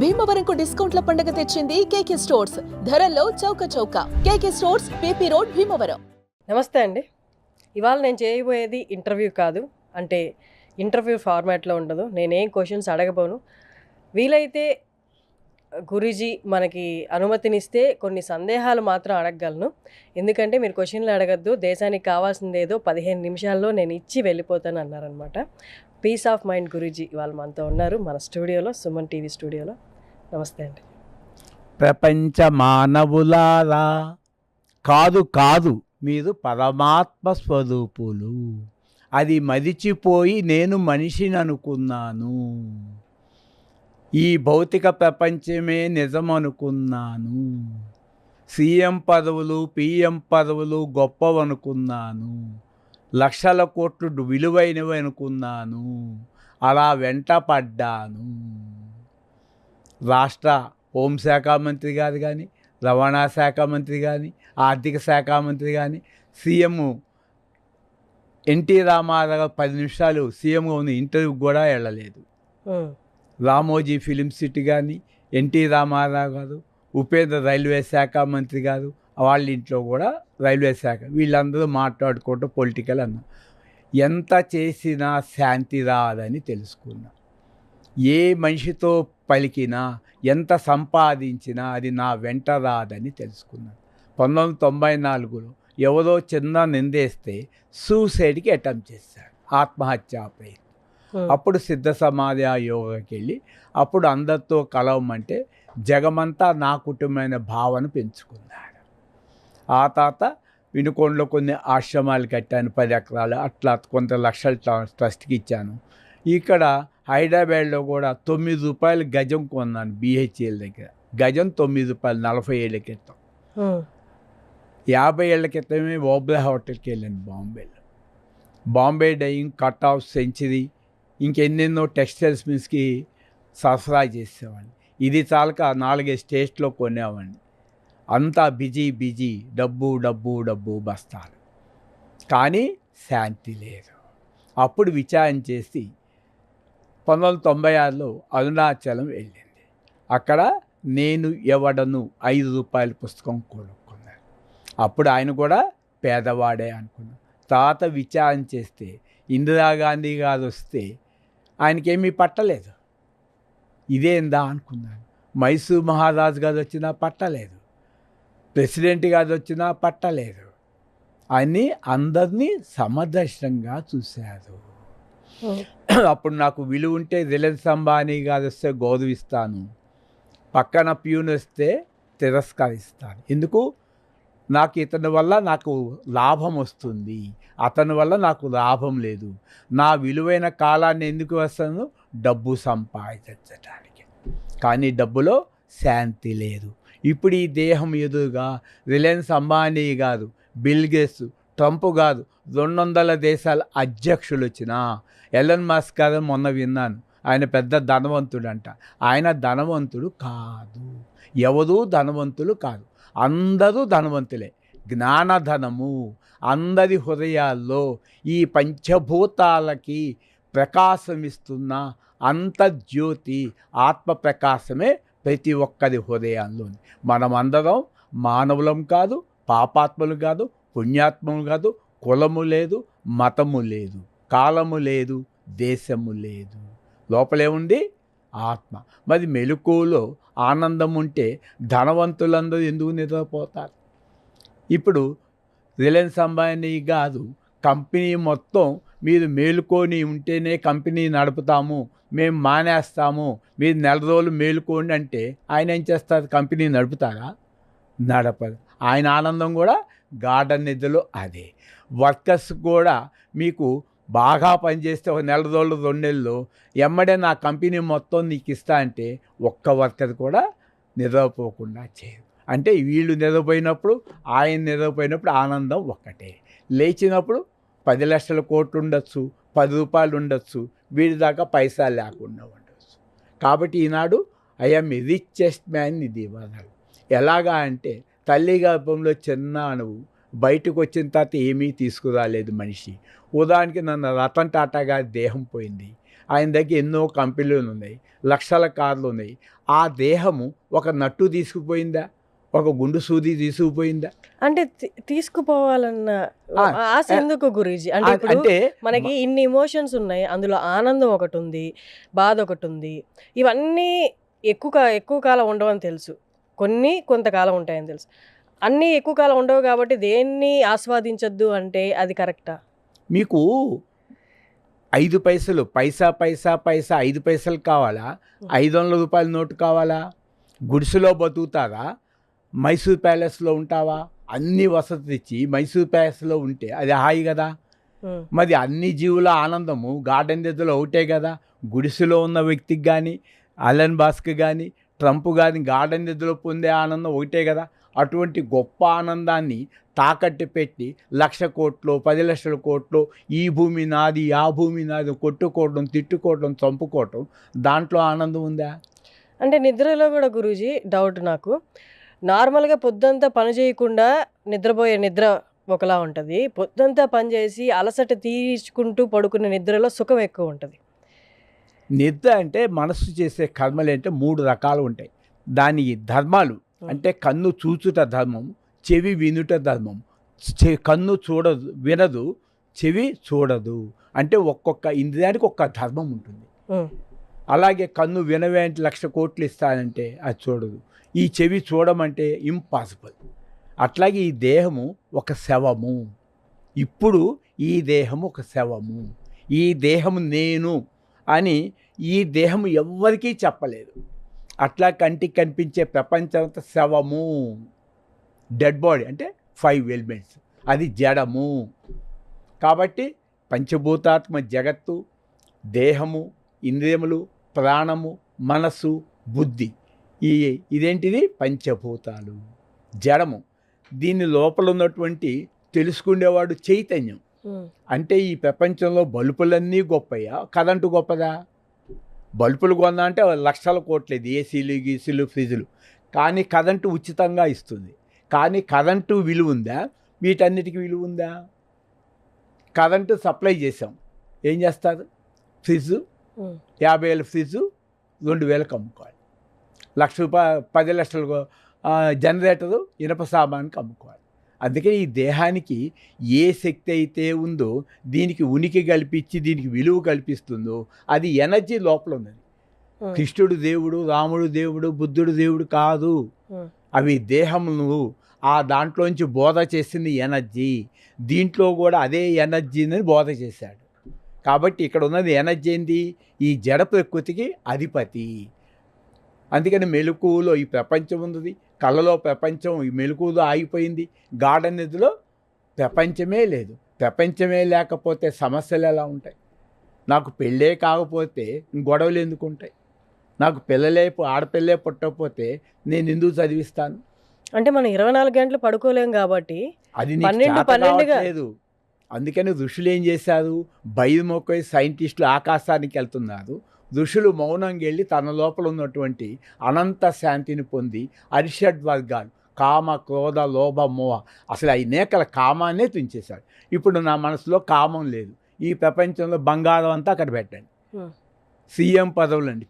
భీమవరంకు డిస్కౌంట్ల పండుగ తెచ్చింది కేకే స్టోర్స్. ధరల్లో చౌక చౌక. కేకే స్టోర్స్, పీపీ రోడ్, భీమవరం. నమస్తే అండి. ఇవాళ నేను చేయబోయేది ఇంటర్వ్యూ కాదు, అంటే ఇంటర్వ్యూ ఫార్మాట్లో ఉండదు. నేనేం క్వశ్చన్స్ అడగబోను. వీలైతే గురూజీ మనకి అనుమతినిస్తే కొన్ని సందేహాలు మాత్రం అడగగలను. ఎందుకంటే మీరు క్వశ్చన్లు అడగద్దు, దేశానికి కావాల్సిందేదో 15 నిమిషాల్లో నేను ఇచ్చి వెళ్ళిపోతాను అన్నారనమాట. పీస్ ఆఫ్ మైండ్ గురూజీ ఇవాళ మనతో ఉన్నారు, మన స్టూడియోలో, సుమన్ టీవీ స్టూడియోలో. నమస్తే అండి. ప్రపంచ మానవులారా, కాదు కాదు, మీరు పరమాత్మ స్వరూపులు. అది మరిచిపోయి నేను మనిషిని అనుకున్నాను. ఈ భౌతిక ప్రపంచమే నిజం అనుకున్నాను. సీఎం పదవులు, పిఎం పదవులు గొప్పవనుకున్నాను. లక్షల కోట్లు విలువైనవి అనుకున్నాను. అలా వెంట పడ్డాను. రాష్ట్ర హోంశాఖ మంత్రి గారు కానీ, రవాణా శాఖ మంత్రి కానీ, ఆర్థిక శాఖ మంత్రి కానీ, సీఎం ఎన్టీ రామారావు 10 నిమిషాలు సీఎంగా ఉన్న ఇంటర్వ్యూకి కూడా వెళ్ళలేదు. రామోజీ ఫిలిం సిటీ కానీ, ఎన్టీ రామారావు గారు, ఉపేంద్ర రైల్వే శాఖ మంత్రి గారు, వాళ్ళ ఇంట్లో కూడా రైల్వే శాఖ, వీళ్ళందరూ మాట్లాడుకుంటూ పొలిటికల్ అన్నా. ఎంత చేసినా శాంతి రాదని తెలుసుకున్నా. ఏ మనిషితో పలికినా, ఎంత సంపాదించినా అది నా వెంట రాదని తెలుసుకున్నాను. 1994లో ఎవరో చిన్న నిందేస్తే సూసైడ్కి అటెంప్ట్ చేశాడు, ఆత్మహత్యా ప్రయత్నం. అప్పుడు సిద్ధ సమాధి యోగాకి వెళ్ళి అప్పుడు అందరితో కలవమంటే జగమంతా నా కుటుంబమైన భావన పెంచుకున్నాడు. ఆ తాత వినుకొండలో కొన్ని ఆశ్రమాలు కట్టాను, 10 ఎకరాలు, అట్లా కొంత లక్షల ట్రస్ట్కి ఇచ్చాను. ఇక్కడ హైదరాబాద్లో కూడా 9 రూపాయలు గజం కొన్నాను బిహెచ్ఎల్ దగ్గర. గజం 9 రూపాయలు 40 ఏళ్ళ క్రితం. 50 ఏళ్ల క్రితమే ఓబ్రా హోటల్కి వెళ్ళాను బాంబేలో. Bombay Dyeing, cut off, century, ఇంకెన్నెన్నో టెక్స్టైల్స్ మిల్స్కి సరఫరా చేసేవాడిని. ఇది చాలక 4 స్టేట్స్లో కొనేవాడిని. అంతా బిజీ బిజీ, డబ్బు డబ్బు డబ్బు, బస్తాలు. కానీ శాంతి లేదు. అప్పుడు విచారణ చేసి 1996లో అరుణాచలం వెళ్ళింది. అక్కడ నేను ఎవడను 5 రూపాయల పుస్తకం కొనుక్కున్నాను. అప్పుడు ఆయన కూడా పేదవాడే అనుకున్నాను. తర్వాత విచారణ చేస్తే ఇందిరాగాంధీ గారు వస్తే ఆయనకేమీ పట్టలేదు. ఇదేందా అనుకున్నాను. మైసూర్ మహారాజు గారు వచ్చినా పట్టలేదు, ప్రెసిడెంట్ గారు వచ్చినా పట్టలేదు. ఆయన్ని అందరినీ సమదర్శనంగా చూశారు. అప్పుడు నాకు విలువ ఉంటే రిలయన్స్ అంబానీ గారు వస్తే గౌరవిస్తాను, పక్కన ప్యూన్ వస్తే తిరస్కరిస్తాను. ఎందుకు? నాకు ఇతని వల్ల నాకు లాభం వస్తుంది, అతని వల్ల నాకు లాభం లేదు. నా విలువైన కాలాన్ని ఎందుకు వస్తాను? డబ్బు సంపాదించడానికి. కానీ డబ్బులో శాంతి లేదు. ఇప్పుడు ఈ దేహం ఎదురుగా రిలయన్స్ అంబానీ గారు, బిల్ గేట్స్, ట్రంప్ గారు, 200 దేశాల అధ్యక్షులు వచ్చినా, ఎలన్ మస్క్ గారు మొన్న విన్నాను, ఆయన పెద్ద ధనవంతుడంట. ఆయన ధనవంతుడు కాదు. ఎవరూ ధనవంతులు కాదు, అందరూ ధనవంతులే. జ్ఞానధనము అందరి హృదయాల్లో ఈ పంచభూతాలకి ప్రకాశమిస్తున్న అంతర్జ్యోతి ఆత్మ ప్రకాశమే ప్రతి ఒక్కరి హృదయాల్లో. మనమందరం మానవులం కాదు, పాపాత్ములు కాదు, పుణ్యాత్మలు కాదు. కులము లేదు, మతము లేదు, కాలము లేదు, దేశము లేదు. లోపలేముంది? ఆత్మ. మరి మెలకువలో ఆనందం ఉంటే ధనవంతులందరూ ఎందుకు నిద్రపోతారు? ఇప్పుడు రిలయన్స్ అంబానీ కాదు, కంపెనీ మొత్తం మీరు మేలుకొని ఉంటేనే కంపెనీ నడుపుతాము, మేము మానేస్తాము, మీరు 4 రోజులు మేలుకోండి అంటే ఆయన ఏం చేస్తారు? కంపెనీ నడుపుతారా? నడపదు. ఆయన ఆనందం కూడా గార్డెన్ నిధులు అదే. వర్కర్స్ కూడా మీకు బాగా పనిచేస్తే ఒక 4 రోజులు 2 నెలలు ఎమ్మడే నా కంపెనీ మొత్తం నీకు ఇస్తా అంటే ఒక్క వర్కర్ కూడా నిద్రపోకుండా చేయరు. అంటే వీళ్ళు నిద్రపోయినప్పుడు, ఆయన నిద్రపోయినప్పుడు ఆనందం ఒక్కటే. లేచినప్పుడు 10 లక్షల కోట్లు ఉండొచ్చు, 10 రూపాయలు ఉండొచ్చు, వీడి దాకా పైసా లేకుండా ఉండొచ్చు. కాబట్టి ఈనాడు ఐఎమ్ రిచెస్ట్ మ్యాన్ ఇది ఇవ్వగలరు. ఎలాగా అంటే తల్లి గర్భంలో చిన్న అణువు బయటకు వచ్చిన తర్వాత ఏమీ తీసుకురాలేదు మనిషి. ఉదాహరణకి నన్ను రతన్ టాటా గారి దేహం పోయింది, ఆయన దగ్గర ఎన్నో కంపెనీలు ఉన్నాయి, లక్షల కార్లు ఉన్నాయి. ఆ దేహము ఒక నట్టు తీసుకుపోయిందా, ఒక గుండు సూది తీసుకుపోయిందా? అంటే తీసుకుపోవాలన్న ఆశ ఎందుకు గురూజీ? అంటే ఇప్పుడు అంటే మనకి ఇన్ని ఎమోషన్స్ ఉన్నాయి, అందులో ఆనందం ఒకటి ఉంది, బాధ ఒకటి ఉంది. ఇవన్నీ ఎక్కువ కాలం ఉండవని తెలుసు, కొన్ని కొంతకాలం ఉంటాయని తెలుసు. అన్నీ ఎక్కువ కాలం ఉండవు కాబట్టి దేన్ని ఆస్వాదించొద్దు అంటే అది కరెక్టా? మీకు 5 పైసలు పైసా 5 పైసలు కావాలా, 500 రూపాయల నోటు కావాలా? గుడిసెలో బతుకుతారా, మైసూర్ ప్యాలెస్లో ఉంటావా? అన్ని వసతులు ఇచ్చి మైసూర్ ప్యాలెస్లో ఉంటే అది హాయి కదా. మరి అన్ని జీవుల ఆనందము గార్డెన్ దగ్గర ఒకటే కదా. గుడిసెలో ఉన్న వ్యక్తికి కానీ, అలన్ బాస్కి కానీ, ట్రంప్ కానీ గార్డెన్ దగ్గర పొందే ఆనందం ఒకటే కదా. అటువంటి గొప్ప ఆనందాన్ని తాకట్టు పెట్టి 1,00,000 కోట్లు 10 లక్షల కోట్లు, ఈ భూమి నాది ఆ భూమి నాది కొట్టుకోవడం, తిట్టుకోవడం, చంపుకోవటం, దాంట్లో ఆనందం ఉందా? అంటే నిద్రలో కూడా గురూజీ డౌట్ నాకు. నార్మల్గా పొద్దంతా పని చేయకుండా నిద్రపోయే నిద్ర ఒకలా ఉంటుంది, పొద్దంతా పని చేసి అలసట తీర్చుకుంటూ పడుకునే నిద్రలో సుఖం ఎక్కువ ఉంటుంది. నిద్ర అంటే మనస్సు చేసే కర్మలు అంటే 3 రకాలు ఉంటాయి. దాని ధర్మాలు అంటే కన్ను చూచుట ధర్మం, చెవి వినుట ధర్మం. కన్ను వినదు, చెవి చూడదు. అంటే ఒక్కొక్క ఇంద్రియానికి ఒక్క ధర్మం ఉంటుంది. అలాగే కన్ను వినవేంటి 1,00,000 కోట్లు ఇస్తానంటే అది చూడదు. ఈ చెవి చూడమంటే ఇంపాసిబుల్. అట్లాగే ఈ దేహము ఒక శవము. ఇప్పుడు ఈ దేహము ఒక శవము, ఈ దేహము నేను అని ఈ దేహము ఎవ్వరికీ చెప్పలేదు. అట్లా కంటికి కనిపించే ప్రపంచం అంతా శవము, డెడ్ బాడీ అంటే 5 ఎలిమెంట్స్, అది జడము. కాబట్టి పంచభూతాత్మ జగత్తు, దేహము, ఇంద్రియములు, ప్రాణము, మనస్సు, బుద్ధి, ఇదేంటిది పంచభూతాలు, జడము. దీని లోపల ఉన్నటువంటి తెలుసుకునేవాడు చైతన్యం. అంటే ఈ ప్రపంచంలో బల్బులన్నీ గొప్పయా, కరెంటు గొప్పదా? బల్బులు కొన్నా అంటే 1,00,000 కోట్లు, ఏసీలు గీసీలు ఫ్రిడ్జ్లు, కానీ కరెంటు ఉచితంగా ఇస్తుంది. కానీ కరెంటు విలువ ఉందా? వీటన్నిటికీ విలువ ఉందా? కరెంటు సప్లై చేసాం, ఏం చేస్తారు? ఫ్రిడ్జ్ 50,000 ఫ్రిడ్జ్ 2,000కి అమ్ముకోవాలి. 1,00,000 రూపాయలు 10 లక్షలు జనరేటరు ఇనప సామానికి అమ్ముకోవాలి. అందుకే ఈ దేహానికి ఏ శక్తి అయితే ఉందో, దీనికి ఉనికి కల్పించి దీనికి విలువ కల్పిస్తుందో అది ఎనర్జీ లోపల ఉన్నది. కృష్ణుడు దేవుడు, రాముడు దేవుడు, బుద్ధుడు దేవుడు కాదు. అవి దేహమును ఆ దాంట్లోంచి బోధ చేసింది ఎనర్జీ. దీంట్లో కూడా అదే ఎనర్జీని బోధ చేశాడు. కాబట్టి ఇక్కడ ఉన్నది ఎనర్జీ ఏంది? ఈ జడ ప్రకృతికి అధిపతి. అందుకని మెలకువలో ఈ ప్రపంచం ఉన్నది, కళ్ళలో ప్రపంచం ఈ మెలకువలో ఆగిపోయింది. గార్డెన్ నిధిలో ప్రపంచమే లేదు. ప్రపంచమే లేకపోతే సమస్యలు ఎలా ఉంటాయి? నాకు పెళ్ళే కాకపోతే గొడవలు ఎందుకు ఉంటాయి? నాకు ఆడపిల్లే పుట్టకపోతే నేను ఎందుకు చదివిస్తాను? అంటే మనం 24 గంటలు పడుకోలేం కాబట్టి అది లేదు. అందుకని ఋషులు ఏం చేశారు? బయలుమొక్కి సైంటిస్టులు ఆకాశానికి వెళ్తున్నారు. ఋషులు మౌనంగా వెళ్ళి తన లోపల ఉన్నటువంటి అనంత శాంతిని పొంది అరిషడ్ వర్గాలు కామ, క్రోధ, లోభ, మోహ, అసలు అనేకల కామాన్నే తుంచేశాడు. ఇప్పుడు నా మనసులో కామం లేదు. ఈ ప్రపంచంలో బంగారం అంతా అక్కడ పెట్టండి, సీఎం పదవులు అండి,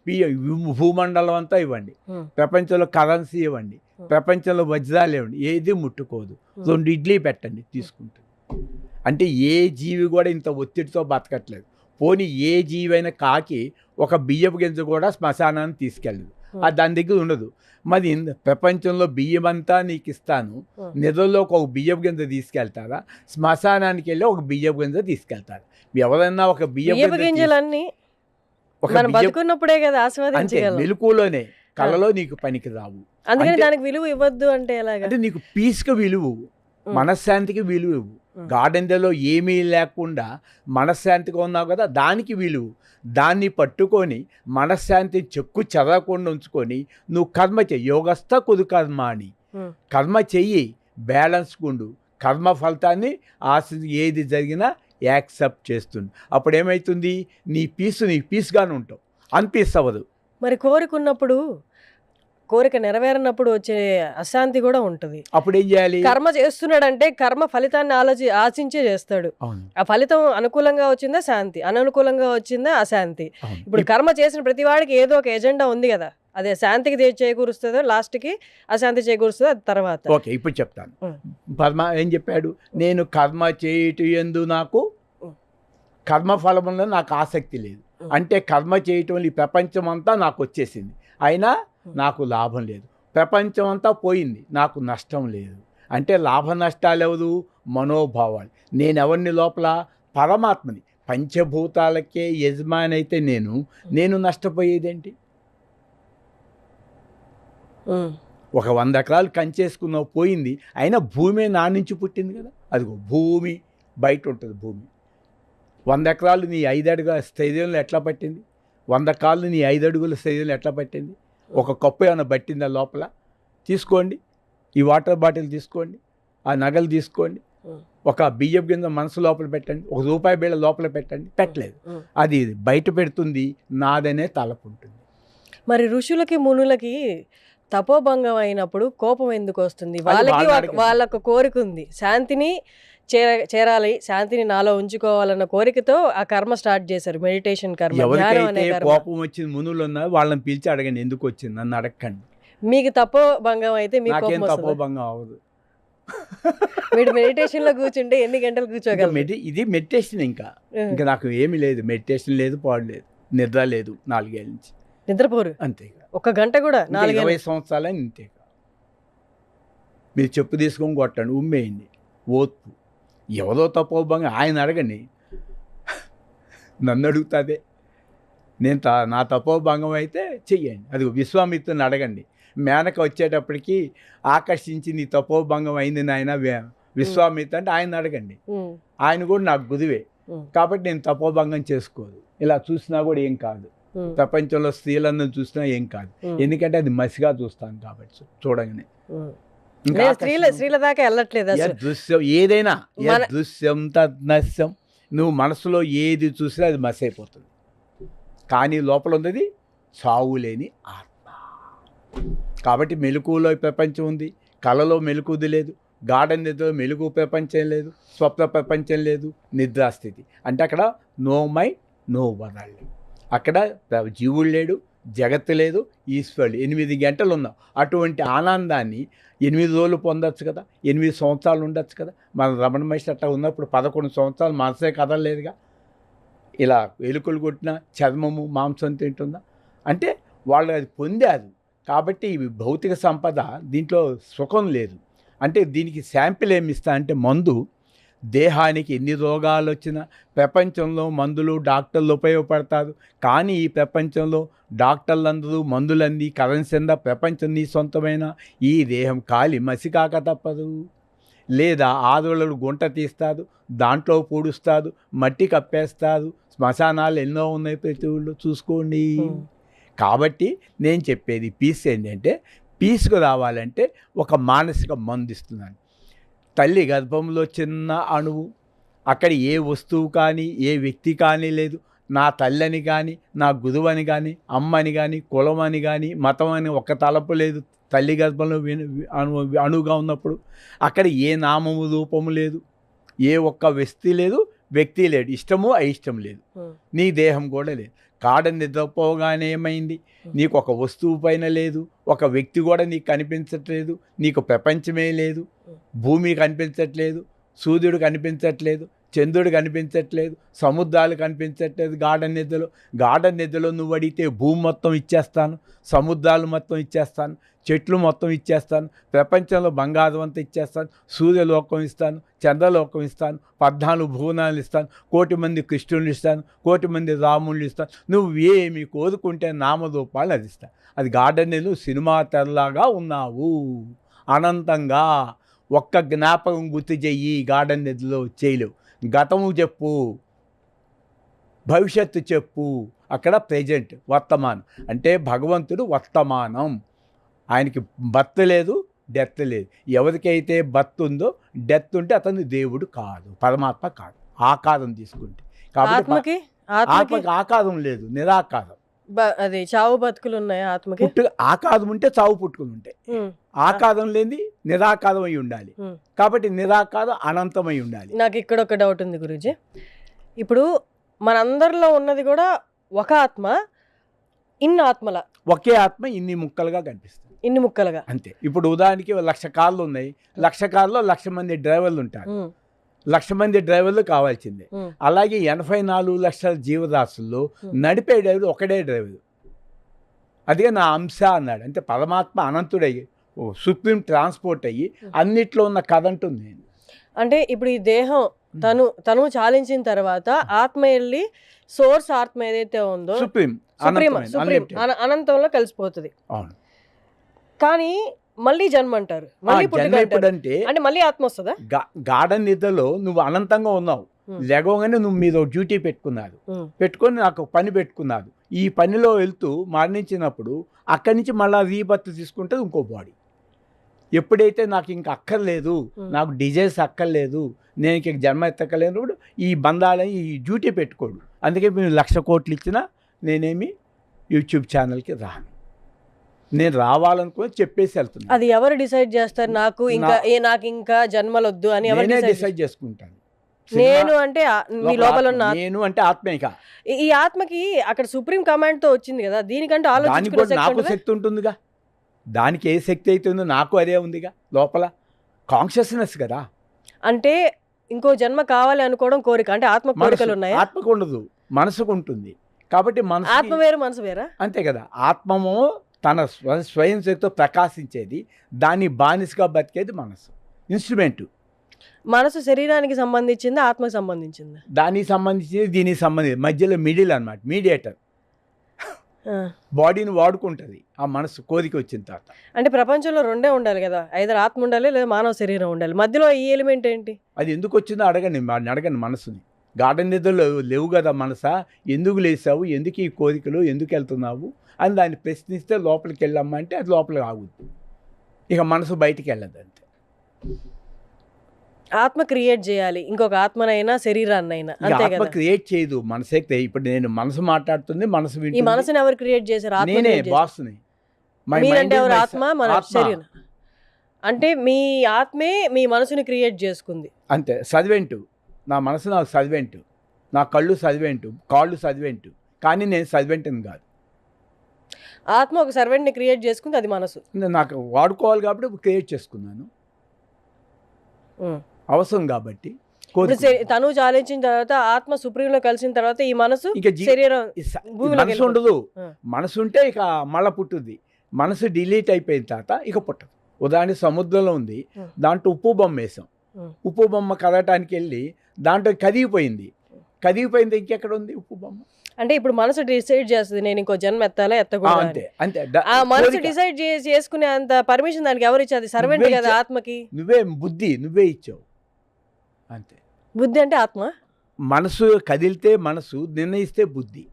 భూమండలం అంతా ఇవ్వండి, ప్రపంచంలో కరెన్సీ ఇవ్వండి, ప్రపంచంలో వజ్రాలు ఇవ్వండి, ఏది ముట్టుకోదు. 2 ఇడ్లీ పెట్టండి, తీసుకుంటుంది. అంటే ఏ జీవి కూడా ఇంత ఒత్తిడితో బతకట్లేదు. పోనీ ఏ జీవైనా కాకి ఒక బియ్యపు గింజ కూడా శ్మశానాన్ని తీసుకెళ్ళదు, అది దాని దగ్గర ఉండదు. మరి ప్రపంచంలో బియ్యం అంతా నీకు ఇస్తాను, నిధుల్లోకి ఒక బియ్యపు గింజ తీసుకెళ్తారా? శ్మశానానికి వెళ్ళి ఒక బియ్యపు గింజ తీసుకెళ్తారా? ఎవరైనా ఒక బియ్యపు గింజలన్నీ బతుకున్నప్పుడే కదా ఆస్వాదించగలం. మెలకువలోనే, కళలో నీకు పనికి రావు. అందుకని దానికి విలువ ఇవ్వద్దు అంటే ఎలాగా? అంటే నీకు పీస్కి విలువ, మనశ్శాంతికి విలువ ఇవ్వు. గార్డెన్లో ఏమీ లేకుండా మనశ్శాంతిగా ఉన్నావు కదా, దానికి విలువ. దాన్ని పట్టుకొని మనశ్శాంతిని చెక్కు చెదరకుండా ఉంచుకొని నువ్వు కర్మ చెయ్యి. యోగస్థ కుదు కర్మ అని కర్మ చెయ్యి, బ్యాలెన్స్ గుండు. కర్మ ఫలితాన్ని ఏది జరిగినా యాక్సెప్ట్ చేస్తుంది. అప్పుడు ఏమవుతుంది? నీ పీస్గానే ఉంటావు, అన్పీస్ అవ్వదు. మరి కోరుకున్నప్పుడు కోరిక నెరవేరినప్పుడు వచ్చే అశాంతి కూడా ఉంటుంది. అప్పుడు ఏం చేయాలి? కర్మ చేస్తున్నాడంటే కర్మ ఫలితాన్ని ఆశించే చేస్తాడు. అవును, ఆ ఫలితం అనుకూలంగా వచ్చిందా శాంతి, అననుకూలంగా వచ్చిందా అశాంతి. అవును. ఇప్పుడు కర్మ చేసిన ప్రతి వాడికి ఏదో ఒక ఎజెండా ఉంది కదా, అదే శాంతికి చేకూరుస్తుందో లాస్ట్కి అశాంతి చేకూరుస్తుందో అది తర్వాత. ఓకే, ఇప్పుడు చెప్తాను. పరమ ఏం చెప్పాడు? నేను కర్మ చేయటం యందు నాకు కర్మఫలంలో నాకు ఆసక్తి లేదు. అంటే కర్మ చేయటం వల్ల ఈ ప్రపంచం అంతా నాకు వచ్చేసింది, అయినా నాకు లాభం లేదు. ప్రపంచం అంతా పోయింది, నాకు నష్టం లేదు. అంటే లాభ నష్టాలు ఎవరు? మనోభావాలు. నేను ఎవరిని లోపల? పరమాత్మని. పంచభూతాలకే యజమాని అయితే నేను నష్టపోయేదేంటి? ఒక 100 ఎకరాలు కంచేసుకున్నావు, పోయింది, అయినా భూమి నా నుంచి పుట్టింది కదా. అదిగో భూమి బయట ఉంటుంది. భూమి 100 ఎకరాలు నీ 5 అడుగుల స్థైర్యంలో ఎట్లా పట్టింది? 100 కాళ్ళు నీ 5 అడుగుల స్థైర్యంలో ఎట్లా పట్టింది? ఒక కప్పు ఏమైనా పట్టిందా లోపల? తీసుకోండి, ఈ వాటర్ బాటిల్ తీసుకోండి, ఆ నగలు తీసుకోండి, ఒక బియ్యం కింద మనసు లోపల పెట్టండి, ఒక రూపాయి బిళ్ళ లోపల పెట్టండి, పెట్టలేదు. అది బయట పెడుతుంది, నాదనే తలపు ఉంటుంది. మరి ఋషులకి మునులకి తపోభంగం అయినప్పుడు కోపం ఎందుకు వస్తుంది? వాళ్ళకు కోరిక ఉంది, శాంతిని చేరాలి, శాంతిని నాలో ఉంచుకోవాలన్న కోరికతో ఆ కర్మ స్టార్ట్ చేశారు, మెడిటేషన్ కర్మ. ఎవరికైతే కోపం వచ్చింది మునులు ఉన్నా వాళ్ళని పిలిచి అడగండి, ఎందుకు వచ్చింది నన్ను అడగండి. మీకు తపోభంగం అయితే నాకేం తపోభంగం అవ్వదు. మీరు మెడిటేషన్ లో కూర్చుంటే ఎన్ని గంటలు కూర్చోగలరు? ఇది మెడిటేషన్. ఇంకా నాకు ఏమీ లేదు, మెడిటేషన్ లేదు, పాడు లేదు, నిద్ర లేదు. 4 ఏళ్ళ నుంచి నిద్రపోరు అంతే. 1 గంట కూడా 20 సంవత్సరాలని ఇంతే. మీరు చెప్పు తీసుకొని కొట్టండి, ఉమ్మేయండి. ఓర్పు. ఎవరో తపోభంగం ఆయన అడగండి, నన్ను అడుగుతాదే. నా తపోభంగం అయితే చెయ్యండి. అది విశ్వామిత్రుని అడగండి. మేనక వచ్చేటప్పటికి ఆకర్షించి నీ తపోభంగం అయింది నాయన విశ్వామిత్ర అంటే ఆయన అడగండి. ఆయన కూడా నాకు గురువే కాబట్టి నేను తపోభంగం చేసుకోదు. ఇలా చూసినా కూడా ఏం కాదు, ప్రపంచంలో స్త్రీలందరూ చూసినా ఏం కాదు, ఎందుకంటే అది మసిగా చూస్తాను కాబట్టి చూడగానే. స్త్రీల దాకా వెళ్ళట్లేదు. దృశ్యం ఏదైనా దృశ్యం తద్నశ్యం. నువ్వు మనసులో ఏది చూసినా అది మసి అయిపోతుంది, కానీ లోపల ఉన్నది సావులేని ఆత్మ. కాబట్టి మెలకువలో ప్రపంచం ఉంది, కళలో మెలకువది లేదు, గార్డెన్ నిద్రలో మెలుగు ప్రపంచం లేదు, స్వప్న ప్రపంచం లేదు, నిద్రాస్థితి. అంటే అక్కడ నో మైండ్ నో వరల్డ్. అక్కడ జీవుడు లేడు, జగత్తు లేదు, ఈశ్వరుడు. 8 గంటలు ఉన్నాం. అటువంటి ఆనందాన్ని 8 రోజులు పొందొచ్చు కదా, 8 సంవత్సరాలు ఉండొచ్చు కదా. మన రమణ మహర్షి అట్లా ఉన్నప్పుడు 11 సంవత్సరాలు మనసే కదలలేదుగా. ఇలా ఎలుకలు కొట్టిన చర్మము మాంసం తింటుందా అంటే వాళ్ళు అది పొందారు. కాబట్టి ఇవి భౌతిక సంపద, దీంట్లో సుఖం లేదు. అంటే దీనికి శాంపిల్ ఏమి ఇస్తా అంటే మందు. దేహానికి ఎన్ని రోగాలు వచ్చినా ప్రపంచంలో మందులు డాక్టర్లు ఉపయోగపడతారు, కానీ ఈ ప్రపంచంలో డాక్టర్లందరూ మందులన్నీ కరెన్సీ అందా ప్రపంచం నీ సొంతమైన ఈ దేహం కాలి మసి కాక తప్పదు. లేదా ఆదోళలు గుంట తీస్తారు, దాంట్లో పూడుస్తారు, మట్టి కప్పేస్తారు. శ్మశానాలు ఎన్నో ఉన్నాయి ప్రతి ఊళ్ళో, చూసుకోండి. కాబట్టి నేను చెప్పేది పీస్ ఏంటంటే, పీస్కు రావాలంటే ఒక మానసిక మందు ఇస్తున్నాను. తల్లి గర్భంలో చిన్న అణువు, అక్కడ ఏ వస్తువు కానీ ఏ వ్యక్తి కానీ లేదు. నా తల్లని కానీ, నా గురువు అని కానీ, అమ్మని కానీ, కులం అని కానీ, మతం అని ఒక తలపు లేదు. తల్లి గర్భంలో అణువుగా ఉన్నప్పుడు అక్కడ ఏ నామము రూపము లేదు, ఏ ఒక్క వ్యక్తి లేడు, ఇష్టము అయిష్టం లేదు, నీ దేహం కూడా లేదు. కాడ నిద్రపోగానే ఏమైంది? నీకు ఒక వస్తువు పైన లేదు, ఒక వ్యక్తి కూడా నీకు కనిపించట్లేదు, నీకు ప్రపంచమే లేదు, భూమి కనిపించట్లేదు, సూర్యుడు కనిపించట్లేదు, చంద్రుడు కనిపించట్లేదు, సముద్రాలు కనిపించట్లేదు. గాఢ నిద్రలో నువ్వు అడిగితే భూమి మొత్తం ఇచ్చేస్తాను, సముద్రాలు మొత్తం ఇచ్చేస్తాను, చెట్లు మొత్తం ఇచ్చేస్తాను, ప్రపంచంలో బంగారం అంతా ఇచ్చేస్తాను, సూర్యలోకం ఇస్తాను, చంద్రలోకం ఇస్తాను, 14 భువనాలు ఇస్తాను, 1 కోటి మంది కృష్ణులు ఇస్తాను, 1 కోటి మంది రాముళ్ళు ఇస్తాను. నువ్వు ఏమి కోరుకుంటే నామరూపాలు అది ఇస్తాను. అది గార్డెన్లు సినిమా తెరలాగా ఉన్నావు అనంతంగా. ఒక్క జ్ఞాపకం గుర్తు చెయ్యి, గార్డెన్ నిధిలో చేయలేవు. గతము చెప్పు, భవిష్యత్తు చెప్పు. అక్కడ ప్రజెంట్ వర్తమానం. అంటే భగవంతుడు వర్తమానం, ఆయనకి బర్త్ లేదు, డెత్ లేదు. ఎవరికైతే బర్త్ ఉందో డెత్ ఉంటే అతను దేవుడు కాదు, పరమాత్మ కాదు. ఆకారం తీసుకుంటే. కాబట్టి ఆత్మకి ఆకారం లేదు, నిరాకారం. అది చావు బతుకులు ఉన్నాయా ఆత్మకి? పుట్టు ఆకాదం ఉంటే చావు పుట్టుకుని ఉంటాయి. ఆకాదం లేని నిరాకాదం అయి ఉండాలి. కాబట్టి నిరాకాదం అనంతమై ఉండాలి. నాకు ఇక్కడ ఒక డౌట్ ఉంది గురూజీ. ఇప్పుడు మనందరిలో ఉన్నది కూడా ఒక ఆత్మ, ఇన్ని ఆత్మల, ఒకే ఆత్మ ఇన్ని ముక్కలుగా కనిపిస్తుంది, ఇన్ని ముక్కలుగా. అంతే. ఇప్పుడు ఉదాహరణకి 1,00,000 కార్లు ఉన్నాయి. 1,00,000 కార్లో 1,00,000 మంది డ్రైవర్లు ఉంటారు. 1,00,000 మంది డ్రైవర్లు కావాల్సిందే. అలాగే 84 లక్షల జీవరాశుల్లో నడిపే డ్రైవర్ ఒకడే డ్రైవర్. అదే నా అంశ అన్నాడు. అంటే పరమాత్మ అనంతుడయ్యి సుప్రీం ట్రాన్స్పోర్ట్ అయ్యి అన్నిట్లో ఉన్న కథ ఉంటుంది. అంటే ఇప్పుడు ఈ దేహం తను చాలించిన తర్వాత ఆత్మ వెళ్ళి సోర్స్ ఆత్మ ఏదైతే ఉందో సుప్రీం అనంతంలో కలిసిపోతుంది. అవును. కానీ మళ్ళీ జన్మ అంటారు, మళ్ళీ అంటే మళ్ళీ ఆత్మ వస్తుందా? గార్డెన్ నిద్రలో నువ్వు అనంతంగా ఉన్నావు, లేవగానే నువ్వు మీద డ్యూటీ పెట్టుకొని నాకు పని పెట్టుకున్నారు. ఈ పనిలో వెళ్తూ మరణించినప్పుడు అక్కడి నుంచి మళ్ళీ రీబర్త్ తీసుకుంటే ఇంకో బాడీ. ఎప్పుడైతే నాకు ఇంకా అక్కర్లేదు, నాకు డిజైన్స్ అక్కర్లేదు, నేను ఇంక జన్మ ఎత్తకలేనప్పుడు ఈ బంధాలని ఈ డ్యూటీ పెట్టుకోడు. అందుకే మీరు 1,00,000 కోట్లు ఇచ్చినా నేనేమి యూట్యూబ్ ఛానల్కి రాను. నేను రావాలనుకుని చెప్పేసి వెళ్తున్నాను. అది ఎవరు డిసైడ్ చేస్తారు? నాకు ఇంకా జన్మలొద్దు అని నేనే డిసైడ్ చేసుకుంటాను. నేను అంటే మీ లోపల ఉన్న నేను అంటే ఆత్మేక. ఈ ఆత్మకి అక్కడ సుప్రీం కమాండ్ తో వచ్చింది కదా, దీనికంటే నాకు శక్తి ఉంటుందిగా. దానికి ఏ శక్తి అయితే ఉందో నాకు అదే ఉందిగా లోపల. కాన్షియస్నెస్ కదా. అంటే ఇంకో జన్మ కావాలి అనుకోవడం కోరిక. అంటే ఆత్మ కోరికలు ఉన్నాయి. ఆత్మకు ఉండదు, మనసుకు ఉంటుంది. కాబట్టి మనసు ఆత్మ వేరు, మనసు వేరా? అంతే కదా. ఆత్మము తన స్వయం శక్తితో ప్రకాశించేది, దాన్ని బానిసగా బతికేది మనసు, ఇన్స్ట్రుమెంటు. మనసు శరీరానికి సంబంధించింది, ఆత్మకు సంబంధించింది, దానికి సంబంధించింది, దీనికి సంబంధించింది. మధ్యలో మిడిల్ అన్నమాట, మీడియేటర్. బాడీని వాడుకుంటుంది ఆ మనసు కోరిక వచ్చిన తర్వాత. అంటే ప్రపంచంలో రెండే ఉండాలి కదా, ఐదర్ ఆత్మ ఉండాలి లేదా మానవ శరీరం ఉండాలి. మధ్యలో ఈ ఎలిమెంట్ ఏంటి? అది ఎందుకు వచ్చిందో అడగండి మనసుని. గార్డెన్ నిద్రలో లేవు కదా మనసా, ఎందుకు లేసావు, ఎందుకు ఈ కోరికలు, ఎందుకు వెళ్తున్నావు అని దాన్ని ప్రశ్నిస్తే లోపలికి వెళ్ళమ్మా అంటే అది లోపలికి ఆగుద్ది. ఇక మనసు బయటికి వెళ్ళదు. అంతే. ఆత్మ క్రియేట్ చేయాలి ఇంకొక ఆత్మనైనా శరీరాన్నైనా, అంతే కదా. ఆత్మ క్రియేట్ చేయదు, మనసే. ఇప్పుడు నేను మనసు మాట్లాడుతుంది, మనసు వింటుంది. ఈ మనసుని ఎవరు క్రియేట్ చేశారు? నేనే బాస్ని. మీరంటే ఎవరు? ఆత్మ, మన శరీరం. అంటే మీ ఆత్మే మీ మనసుని క్రియేట్ చేసుకుంది. అంతే. సర్వెంటు. నా మనసు నాకు సర్వెంటు, నా కళ్ళు సర్వెంటు, కాళ్ళు సర్వెంటు. కానీ నేను సర్వెంట్ని కాదు. ఆత్మ ఒక సర్వెంట్ని క్రియేట్ చేసుకుంది, అది మనసు. నాకు వాడుకోవాలి కాబట్టి క్రియేట్ చేసుకున్నాను, అవసరం కాబట్టి. తను చాలించిన తర్వాత ఆత్మ సుప్రీంలో కలిసిన తర్వాత ఈ మనసు శరీరం మనసు ఉండదు. మనసు ఉంటే ఇక మళ్ళా పుట్టుద్ది. మనసు డిలీట్ అయిపోయిన తర్వాత ఇక పుట్టదు. ఉదాహరణ సముద్రంలో ఉంది, దాంట్లో ఉప్పు బొమ్మ వేసాం. ఉప్పు బొమ్మ కదగటానికి వెళ్ళి దాంట్లో కదిగిపోయింది. ఇంకెక్కడ ఉంది ఉప్పు బొమ్మ? అంటే ఇప్పుడు మనసు డిసైడ్ చేస్తుంది నేను ఇంకో జన్మ ఎత్తాలా ఎత్తకూడదు. అంతే అంతే. ఆ మనసు డిసైడ్ చేసుకునే అంత పర్మిషన్ దానికి ఎవరు ఇచ్చారు? సర్వెంట్ కదా ఆత్మకి. నువ్వే ఇచ్చావు. అంతే. బుద్ధి అంటే ఆత్మ. మనసు కదిలితే మనసు, నిర్ణయిస్తే బుద్ధి.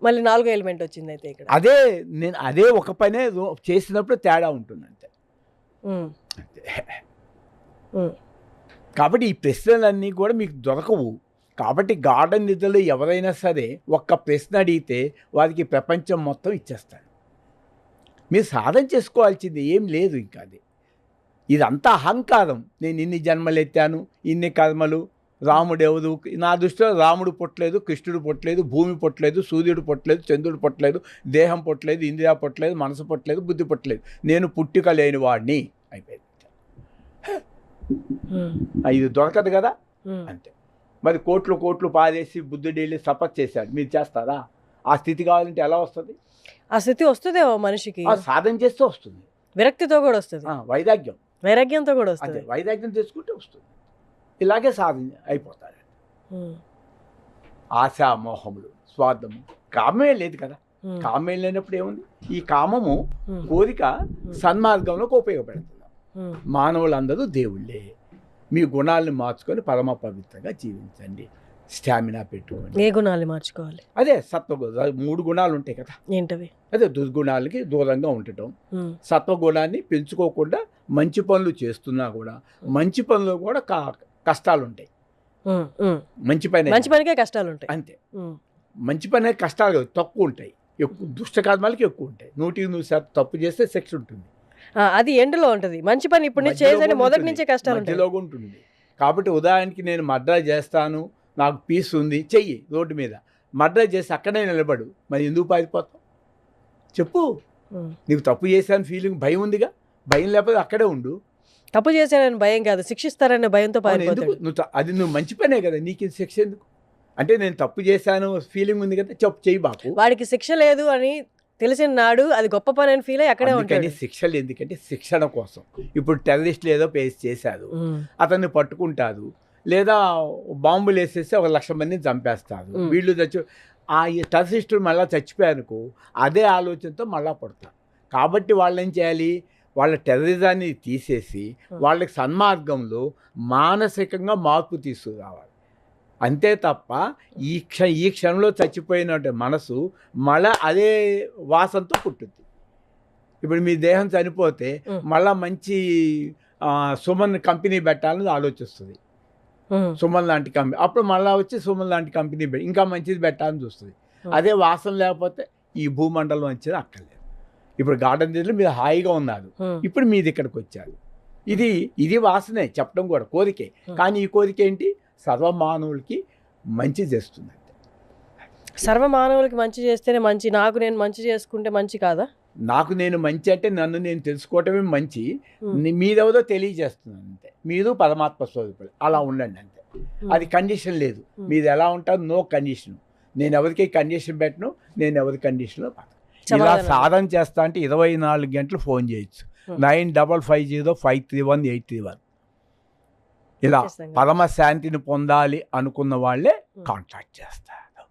మళ్ళీ 4వ ఎలిమెంట్ వచ్చింది అయితే ఇక్కడ. అదే ఒక పనే చేసినప్పుడు తేడా ఉంటుంది. అంతే. కాబట్టి ఈ ప్రశ్నలన్నీ కూడా మీకు దొరకవు. కాబట్టి గార్డెన్ నిధులు ఎవరైనా సరే ఒక్క ప్రశ్న అడిగితే వారికి ప్రపంచం మొత్తం ఇచ్చేస్తారు. మీరు సాధన చేసుకోవాల్సింది ఏం లేదు. ఇంకా ఇదంతా అహంకారం. నేను ఇన్ని జన్మలు ఎత్తాను, ఇన్ని కర్మలు, రాముడు ఎవరు? నా దృష్టిలో రాముడు పుట్టలేదు, కృష్ణుడు పుట్టలేదు, భూమి పుట్టలేదు, సూర్యుడు పుట్టలేదు, చంద్రుడు పుట్టలేదు, దేహం పుట్టలేదు, ఇంద్రియ పుట్టలేదు, మనసు పుట్టలేదు, బుద్ధి పుట్టలేదు. నేను పుట్టుక లేని వాడిని. అయిపోయింది. ఇది దొరకదు కదా. అంతే. మరి కోట్లు పారేసి బుద్ధుడు వెళ్ళి తపస్సు చేశాడు. మీరు చేస్తారా? ఆ స్థితి కావాలంటే ఎలా వస్తుంది? ఆ స్థితి వస్తుందేమో మనిషికి. సాధన చేస్తే వస్తుంది, విరక్తితో కూడా వస్తుంది, వైరాగ్యంతో కూడా వస్తుంది. వైరాగ్యం తెచ్చుకుంటే వస్తుంది. ఇలాగే సాధన అయిపోతారు. ఆశా మోహములు, స్వార్థము, కామమే లేదు కదా. కామం లేనప్పుడు ఏముంది? ఈ కామము, కోరిక సన్మార్గంలోకి ఉపయోగపడుతుంది. మానవులందరూ దేవుళ్ళే. మీ గుణాలను మార్చుకొని పరమ పవిత్రంగా జీవించండి. స్టామినా పెట్టుకోండి. ఏ గుణాలు మార్చుకోవాలి? అదే సత్వగుణ. 3 గుణాలు ఉంటాయి కదా. ఏంటవి? అదే దుర్గుణాలకి దూరంగా ఉండటం. సత్వగుణాన్ని పెంచుకోకుండా మంచి పనులు చేస్తున్నా కూడా మంచి పనులు కూడా కష్టాలు ఉంటాయి. మంచి పనికే కష్టాలు ఉంటాయి. అంతే. మంచి పని కష్టాలు తక్కువ ఉంటాయి. ఎక్కువ దుష్టకర్మాలకి ఎక్కువ ఉంటాయి. 100% తప్పు చేస్తే శిక్ష ఉంటుంది. అది ఎండ్లో ఉంటుంది. మంచి పని ఇప్పుడు నుంచి చేసేది మొదటి నుంచే కష్టాలు ఉంటాయి. మధ్యలో ఉంటుంది. కాబట్టి ఉదాహరణకి నేను మర్డర్ చేస్తాను, నాకు పీస్ ఉంది, చెయ్యి రోడ్డు మీద. మర్డర్ చేసి అక్కడే నిలబడు, మరి ఎందుకు పారిపోతావు చెప్పు? నీకు తప్పు చేశాను ఫీలింగ్ భయం ఉందిగా, భయం లేకపోతే అక్కడే ఉండు. తప్పు చేశానని భయం కాదు, శిక్షిస్తారనే భయంతో పారిపోతాడు. అది నువ్వు మంచి పనే కదా, నీకు శిక్ష ఎందుకు? అంటే నేను తప్పు చేశాను ఫీలింగ్ ఉంది కదా, చెప్పు చెయ్యి బాకు. వాడికి శిక్ష లేదు అని తెలిసిన నాడు అది గొప్ప పని అని ఫీల్ అయ్యి అక్కడే ఉంటాడు. శిక్షలు ఎందుకంటే శిక్షణ కోసం. ఇప్పుడు టెర్రరిస్టులు ఏదో పేస్ చేశారు, అతన్ని పట్టుకుంటారు, లేదా బాంబులు వేసేసి 1,00,000 మందిని చంపేస్తారు. వీళ్ళు ఆ టెర్రరిస్టులు మళ్ళీ చచ్చిపోయారుకో అదే ఆలోచనతో మళ్ళా పడతారు. కాబట్టి వాళ్ళు ఏం చేయాలి, వాళ్ళ టెర్రరిజాన్ని తీసేసి వాళ్ళకి సన్మార్గంలో మానసికంగా మార్పు తీసుకురావాలి. అంతే తప్ప ఈ క్షణంలో చచ్చిపోయినట్టు మనసు మళ్ళీ అదే వాసనతో పుట్టుద్ది. ఇప్పుడు మీ దేహం చనిపోతే మళ్ళీ మంచి సుమన్ కంపెనీ పెట్టాలని ఆలోచిస్తుంది. సుమన్ లాంటి కంపెనీ అప్పుడు మళ్ళీ వచ్చి సుమన్ లాంటి కంపెనీ ఇంకా మంచిది పెట్టాలని చూస్తుంది. అదే వాసన లేకపోతే ఈ భూమండలం వచ్చేది అక్కర్లేదు. ఇప్పుడు గార్డెన్ దగ్గర మీరు హాయిగా ఉన్నారు, ఇప్పుడు మీది ఇక్కడికి వచ్చారు. ఇది వాసనే చెప్పడం కూడా కోరికే. కానీ ఈ కోరిక ఏంటి, సర్వమానవులకి మంచి చేస్తుంది. సర్వమానవులకి మంచి చేస్తేనే మంచి. నాకు నేను మంచి చేసుకుంటే మంచి కాదా? నాకు నేను మంచి అంటే నన్ను నేను తెలుసుకోవటమే మంచి. మీదెవరో తెలియజేస్తున్నాను అంతే. మీరు పరమాత్మ స్వరూపులు, అలా ఉండండి అంతే. అది కండిషన్ లేదు. మీరు ఎలా ఉంటారు, నో కండిషన్. నేను ఎవరికి కండిషన్ పెట్టను, నేను ఎవరి కండిషన్లో పడను. ఇలా సాధన చేస్తా అంటే 24 గంటలు ఫోన్ చేయొచ్చు. 9550531831. ఇలా పరమశాంతిని పొందాలి అనుకున్న వాళ్ళే కాంటాక్ట్ చేస్తారు.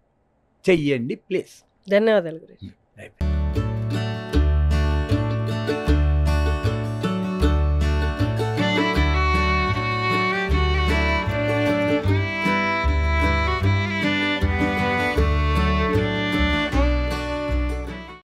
చెయ్యండి ప్లీజ్. ధన్యవాదాలు గురించి.